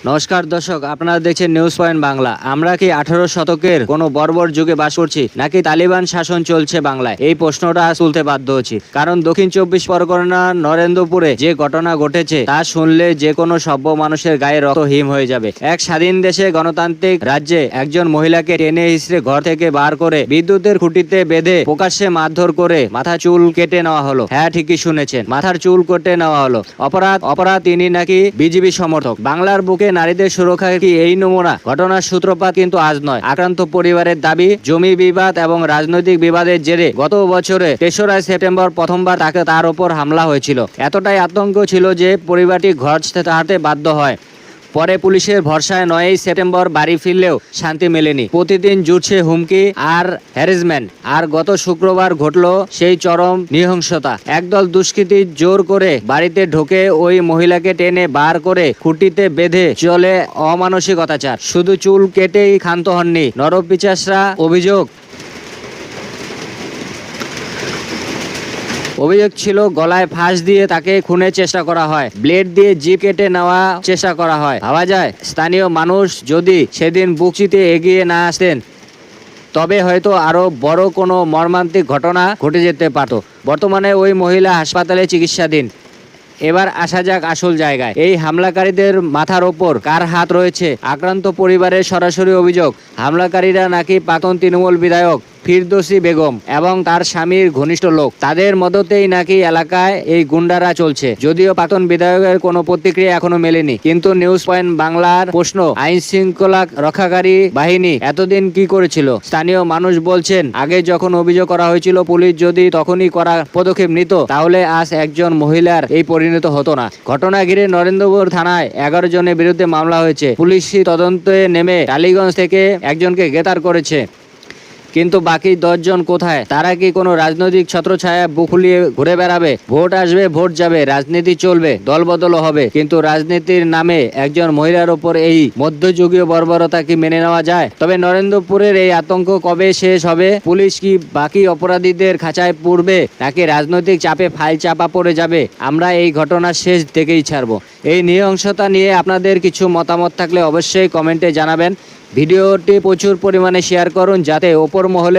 নমস্কার দর্শক, আপনারা দেখছেন নিউজ পয়েন্ট বাংলা। আমরা কি 18 শতকের কোনো বর্বর যুগে বাস করছি, নাকি তালিবান শাসন চলছে বাংলায়? এই প্রশ্নটা তুলতে বাধ্য হচ্ছি, কারণ দক্ষিণ 24 পরগনা নরেন্দ্রপুরে যে ঘটনা ঘটেছে তা শুনলে যে কোনো সভ্য মানুষের গায়ে রক্ত হিম হয়ে যাবে। এক স্বাধীন দেশে গণতান্ত্রিক রাজ্যে একজন মহিলাকে টেনে হিসড়ে ঘর থেকে বার করে বিদ্যুতের খুঁটিতে বেঁধে প্রকাশ্যে মারধর করে মাথা চুল কেটে নেওয়া হলো। হ্যাঁ, ঠিকই শুনেছেন, মাথার চুল কেটে নেওয়া হলো। অপরাধ তিনি নাকি বিজেপি সমর্থক। বাংলার বুকে নারীদের সুরক্ষা কি এই নমুনা? ঘটনার সূত্রপাত কিন্তু আজ নয়। আক্রান্ত পরিবারের দাবি, জমি বিবাদ এবং রাজনৈতিক বিবাদের জেরে গত বছরে 3রা সেপ্টেম্বর প্রথমবার তার ওপর হামলা হয়েছিল। এতটাই আতঙ্ক ছিল যে পরিবারটি ঘর ছাড়তে বাধ্য হয়। পরে পুলিশের ভরসায় 9ই সেপ্টেম্বর বাড়ি ফিরলেও শান্তি মেলেনি। প্রতিদিন জুটছে হুমকি আর হ্যারাসমেন্ট। আর গত শুক্রবার ঘটল সেই চরম নৃশংসতা। একদল দুষ্কৃতী জোর করে বাড়িতে ঢোকে ওই মহিলাকে টেনে বার করে খুঁটিতে বেঁধে চলে অমানসিক অত্যাচার। শুধু চুল কেটেই ক্ষান্ত হননি নরপিশাচরা। অভিযোগ ছিল গলায় ফাঁস দিয়ে তাকে খুনের চেষ্টা করা হয়, ব্লেড দিয়ে জিভ কেটে নেওয়া চেষ্টা করা হয়। ভাবা যায়, স্থানীয় মানুষ যদি সেদিন বুকচিতে এগিয়ে না আসতেন তবে হয়তো আরো বড় কোনো মর্মান্তিক ঘটনা ঘটে যেতে পারত। বর্তমানে ওই মহিলা হাসপাতালে চিকিৎসাধীন। এবার আসা যাক আসল জায়গায়। এই হামলাকারীদের মাথার ওপর কার হাত রয়েছে? আক্রান্ত পরিবারের সরাসরি অভিযোগ, হামলাকারীরা নাকি প্রাক্তন তৃণমূল বিধায়ক ফিরদৌসী বেগম এবং তার স্বামীর ঘনিষ্ঠ লোক। তাদের মদতেই নাকি এলাকায় এই গুন্ডারা চলছে। যদিও প্রাক্তন বিধায়কের কোনো প্রতিক্রিয়া এখনো মেলেনি। কিন্তু নিউজ পয়েন্ট বাংলার প্রশ্ন, আইন শৃঙ্খলা রক্ষাকারী বাহিনী এতদিন কি করেছিল? স্থানীয় মানুষ বলছেন, আগে যখন অভিযোগ করা হয়েছিল পুলিশ যদি তখনই করা পদক্ষেপ নিত তাহলে আজ একজন মহিলার এই পরিণত হতো না। ঘটনা ঘিরে নরেন্দ্রপুর থানায় 11 জনের বিরুদ্ধে মামলা হয়েছে। পুলিশি তদন্তে নেমে টালিগঞ্জ থেকে একজনকে গ্রেপ্তার করেছে। কিন্তু বাকি 10 জন কোথায়? তারা কি কোনো রাজনৈতিক ছত্রছায়া বুক ফুলিয়ে ঘুরে বেড়াবে? ভোট আসবে, ভোট যাবে, রাজনীতি চলবে, দলবদলও হবে, কিন্তু রাজনীতির নামে একজন মহিলার ওপর এই মধ্যযুগীয় বর্বরতা কি মেনে নেওয়া যায়? তবে নরেন্দ্রপুরের এই আতঙ্ক কবে শেষ হবে? পুলিশ কি বাকি অপরাধীদের খাঁচায় পড়বে, নাকি রাজনৈতিক চাপে ফাইল চাপা পড়ে যাবে? আমরা এই ঘটনার শেষ দেখেই ছাড়বো। এই নৃশংসতা নিয়ে আপনাদের কিছু মতামত থাকলে অবশ্যই কমেন্টে জানাবেন। ভিডিওটি প্রচুর পরিমাণে শেয়ার করুন যাতে ওপর মহলে